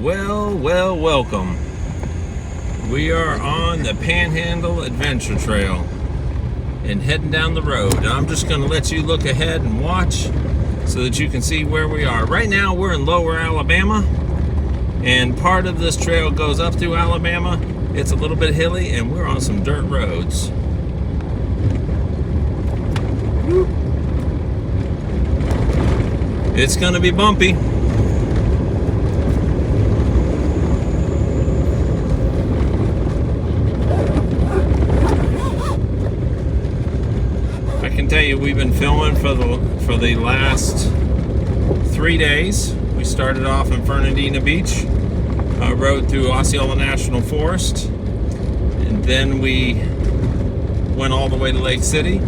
Well, welcome. We are on the Panhandle Adventure Trail and heading down the road. And I'm just going to let you look ahead and watch so that you can see where we are. Right now we're in Lower Alabama, and part of this trail goes up through Alabama. It's a little bit hilly and we're on some dirt roads. It's going to be bumpy. I can tell you we've been filming for the last 3 days. We started off in Fernandina Beach, rode through Osceola National Forest, and then we went all the way to Lake City.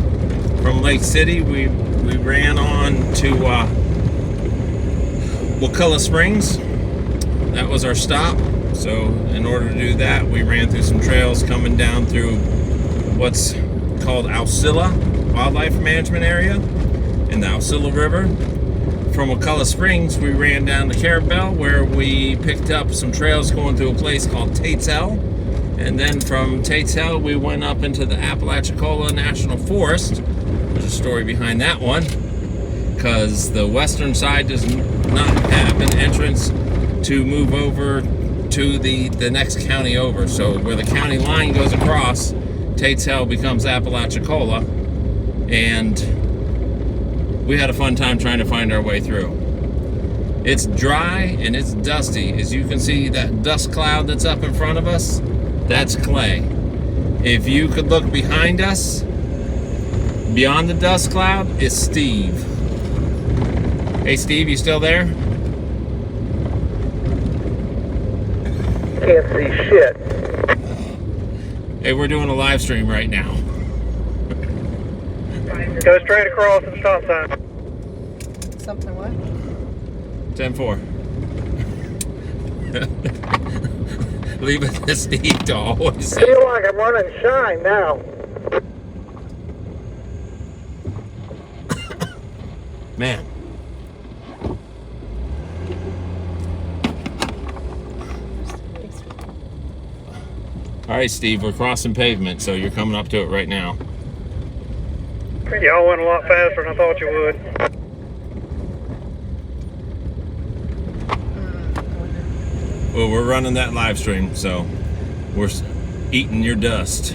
From Lake City we ran on to Wakulla Springs. That was our stop. So in order to do that, we ran through some trails coming down through what's called Osceola Wildlife Management Area in the Osceola River. From Wakulla Springs, we ran down to Carabel, where we picked up some trails going through a place called Tatesell. And then from Tatesell, we went up into the Apalachicola National Forest. There's a story behind that one, because the western side does not have an entrance to move over to the next county over. So where the county line goes across, Tatesell becomes Apalachicola, and we had a fun time trying to find our way through. It's dry and it's dusty. As you can see, that dust cloud that's up in front of us, that's clay. If you could look behind us, beyond the dust cloud is Steve. Hey Steve, you still there? Can't see shit. Hey, we're doing a live stream right now. Go straight across the stop sign. Something what? 10-4. Leave it to Steve to always say. I feel like I'm running shine now. Man. All right, Steve, we're crossing pavement, so you're coming up to it right now. Y'all went a lot faster than I thought you would. Well, we're running that live stream, so we're eating your dust.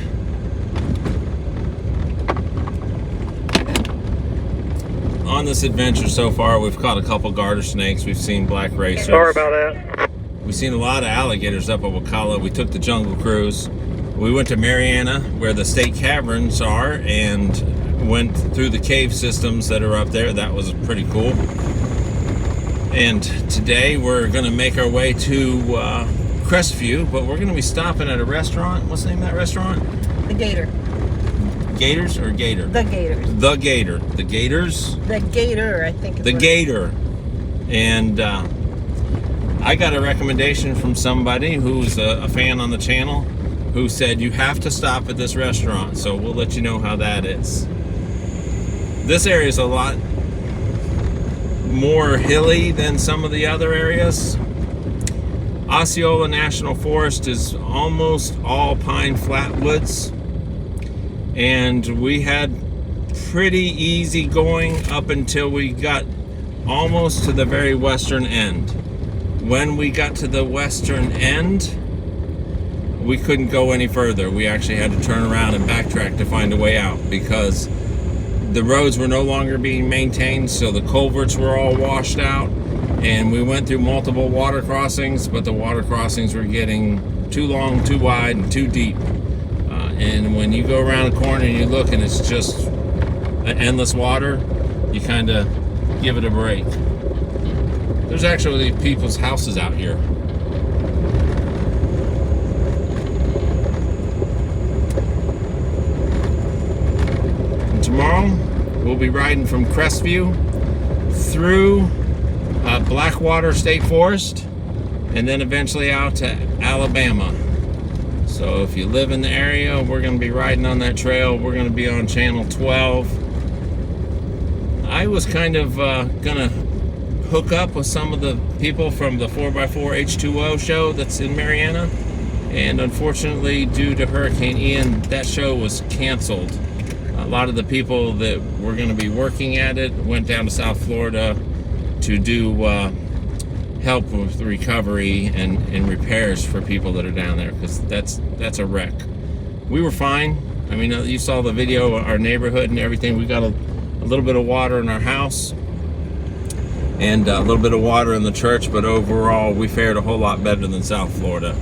On this adventure so far, we've caught a couple garter snakes. We've seen black racers. Sorry about that. We've seen a lot of alligators up at Wakulla. We took the jungle cruise. We went to Mariana, where the state caverns are, and went through the cave systems that are up there. That was pretty cool. And today we're going to make our way to Crestview, but we're going to be stopping at a restaurant. What's the name of that restaurant? The Gator. Gators or Gator? The Gators. The Gator. The Gators? The Gator, I think. The Gator. And I got a recommendation from somebody who's a fan on the channel who said you have to stop at this restaurant. So we'll let you know how that is. This area is a lot more hilly than some of the other areas. Osceola National Forest is almost all pine flatwoods, and we had pretty easy going up until we got almost to the very western end. When we got to the western end, we couldn't go any further. We actually had to turn around and backtrack to find a way out, because the roads were no longer being maintained, so the culverts were all washed out, and we went through multiple water crossings, but the water crossings were getting too long, too wide, and too deep. And when you go around the corner and you look and it's just endless water, you kind of give it a break. There's actually people's houses out here. And tomorrow we'll be riding from Crestview through Blackwater State Forest, and then eventually out to Alabama. So if you live in the area, we're going to be riding on that trail. We're going to be on channel 12. I was kind of going to hook up with some of the people from the 4x4 H2O show that's in Mariana. And unfortunately, due to Hurricane Ian, that show was canceled. A lot of the people that were going to be working at it went down to South Florida to do help with recovery and repairs for people that are down there, because that's a wreck. We were fine. I mean, you saw the video of our neighborhood and everything. We got a little bit of water in our house and a little bit of water in the church, but overall we fared a whole lot better than South Florida.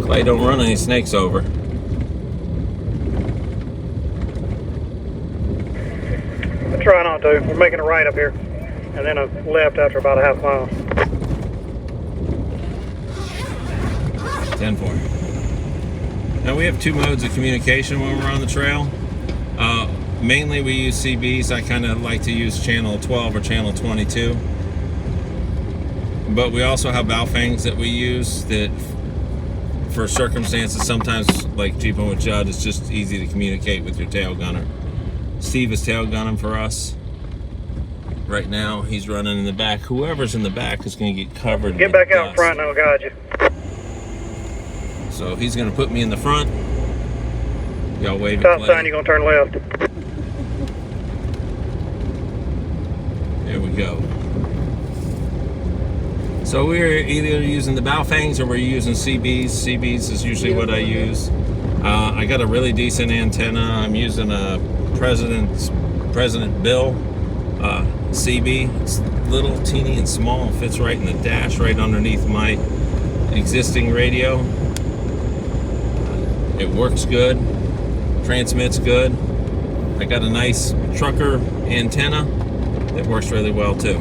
Clay, don't run any snakes over. I try not to. We're making a right up here, and then a left after about a half mile. 10-4. Now we have two modes of communication when we're on the trail. Mainly we use CBs. I kind of like to use channel 12 or channel 22. But we also have Baofengs that we use that for circumstances, sometimes like Jeeping with Judd, it's just easy to communicate with your tail gunner. Steve is tail gunning for us. Right now, he's running in the back. Whoever's in the back is going to get covered. Get back out in front and I'll guide you. So he's going to put me in the front. Y'all wave Stop at sign, you're going to turn left. There we go. So we're either using the Baofengs or we're using CBs. CBs is usually what I use. I got a really decent antenna. I'm using a President Bill CB. It's little, teeny, and small. It fits right in the dash, right underneath my existing radio. It works good, transmits good. I got a nice trucker antenna that works really well too.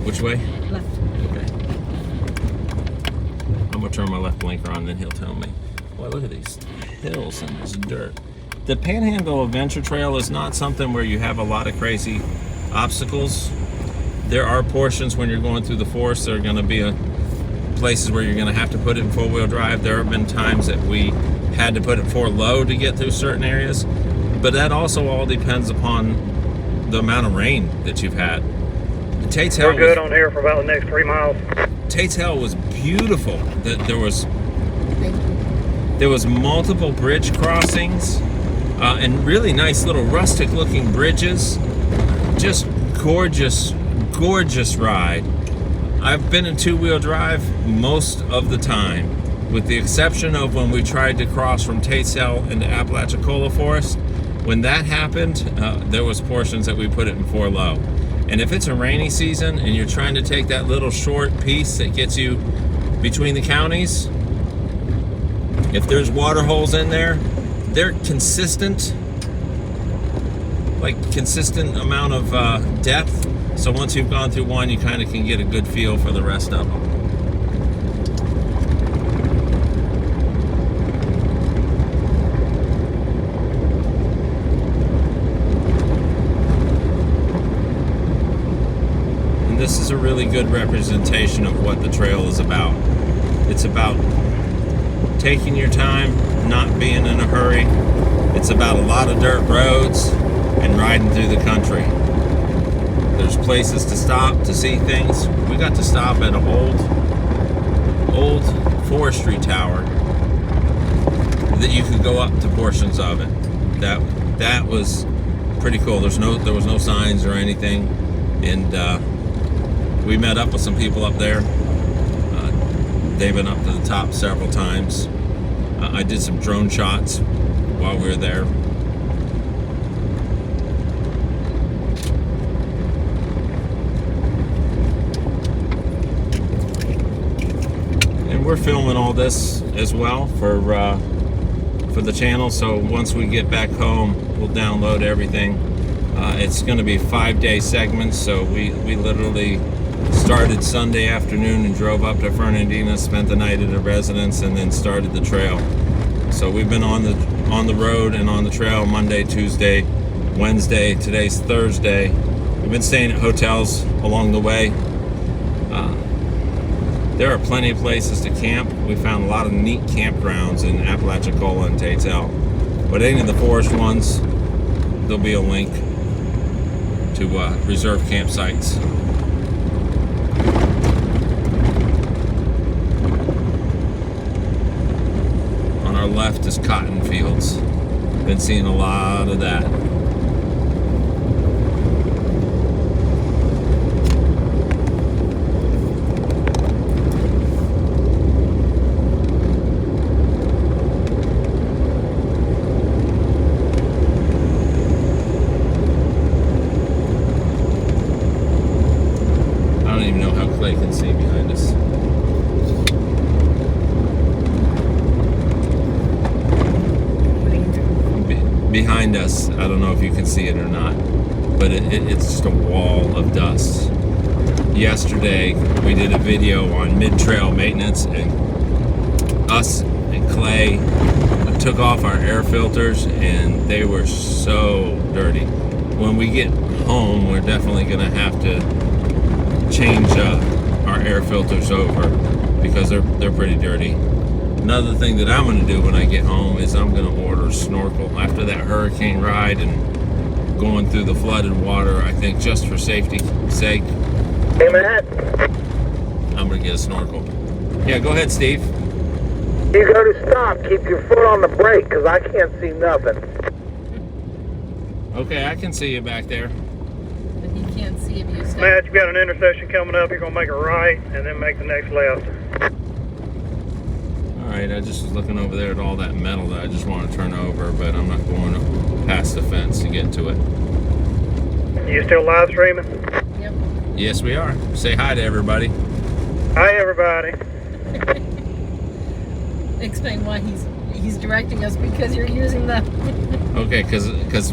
Which way? Left. Okay. I'm gonna turn my left blinker on, then he'll tell me. Boy, look at these hills and this dirt. The Panhandle Adventure Trail is not something where you have a lot of crazy obstacles. There are portions when you're going through the forest, there are gonna be places where you're gonna have to put it in four-wheel drive. There have been times that we had to put it four-low to get through certain areas, but that also all depends upon the amount of rain that you've had. Tate's Hell We're good on here for about the next 3 miles. Tate's Hell was beautiful. There was multiple bridge crossings and really nice little rustic looking bridges. Just gorgeous, gorgeous ride. I've been in two-wheel drive most of the time, with the exception of when we tried to cross from Tate's Hell into Apalachicola Forest. When that happened, there was portions that we put it in four-low. And if it's a rainy season and you're trying to take that little short piece that gets you between the counties, if there's water holes in there, they're consistent, like consistent amount of depth. So once you've gone through one, you kind of can get a good feel for the rest of them. This is a really good representation of what the trail is about. It's about taking your time, not being in a hurry. It's about a lot of dirt roads and riding through the country. There's places to stop to see things. We got to stop at an old forestry tower that you could go up to portions of it. That was pretty cool. There was no signs or anything, and we met up with some people up there. They've been up to the top several times. I did some drone shots while we were there. And we're filming all this as well for the channel. So once we get back home, we'll download everything. It's going to be 5-day segments. So we literally started Sunday afternoon and drove up to Fernandina, spent the night at a residence, and then started the trail. So we've been on the road and on the trail Monday, Tuesday, Wednesday. Today's Thursday. We've been staying at hotels along the way. There are plenty of places to camp. We found a lot of neat campgrounds in Apalachicola and Tatell. But any of the forest ones, there'll be a link to reserve campsites. On our left is cotton fields. Been seeing a lot of that. I don't even know how Clay can see behind us. Behind us, I don't know if you can see it or not, but it's just a wall of dust. Yesterday, we did a video on mid-trail maintenance, and us and Clay took off our air filters, and they were so dirty. When we get home, we're definitely gonna have to change our air filters over because they're pretty dirty. Another thing that I'm going to do when I get home is I'm going to order a snorkel. After that hurricane ride and going through the flooded water, I think just for safety's sake, Hey, Matt. I'm going to get a snorkel. Yeah, go ahead, Steve. You go to stop. Keep your foot on the brake, because I can't see nothing. Okay, I can see you back there. But you can't see if you stop. Matt, you've got an intersection coming up. You're going to make a right and then make the next left. Alright, I just was looking over there at all that metal that I just want to turn over, but I'm not going past the fence to get to it. You still live streaming? Yep. Yes, we are. Say hi to everybody. Hi, everybody. Explain why he's directing us, because you're using the. Okay, because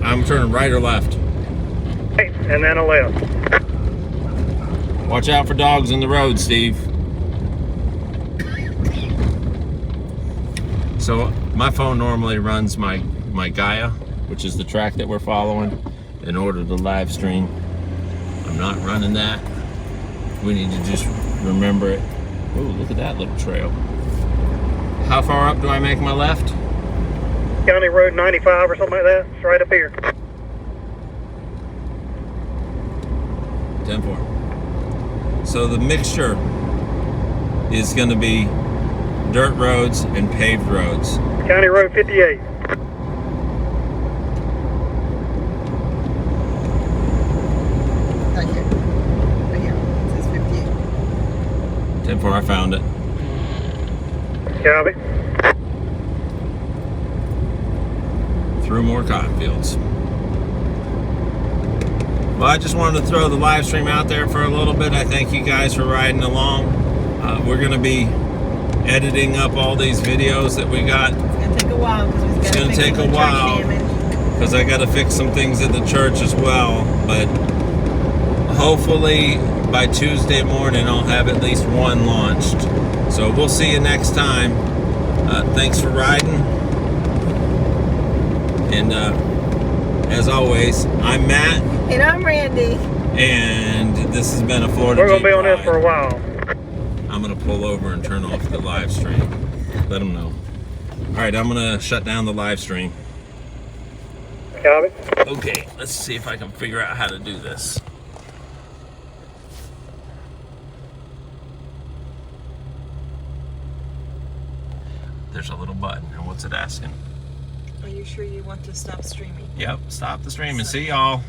I'm turning right or left. Right, and then a left. Watch out for dogs in the road, Steve. So my phone normally runs my Gaia, which is the track that we're following, in order to live stream. I'm not running that. We need to just remember it. Oh, look at that little trail. How far up do I make my left? County Road 95 or something like that. It's right up here. 10-4. So the mixture is going to be dirt roads and paved roads. County Road 58. Right here. Right here. It says 58. 10-4, I found it. Copy. Through more cotton fields. Well, I just wanted to throw the live stream out there for a little bit. I thank you guys for riding along. We're going to be editing up all these videos that we got. It's gonna take a while because It's going to take a while because I got to fix some things at the church as well. But hopefully by Tuesday morning I'll have at least one launched. So we'll see you next time. Thanks for riding. And as always, I'm Matt. And I'm Randy. And this has been a Florida We're going to Jeep be on this ride. for a while. I'm going to pull over and turn off the live stream. Let them know. Alright, I'm going to shut down the live stream. Copy. Okay, let's see if I can figure out how to do this. There's a little button, and what's it asking? Are you sure you want to stop streaming? Yep, stop the stream and see y'all.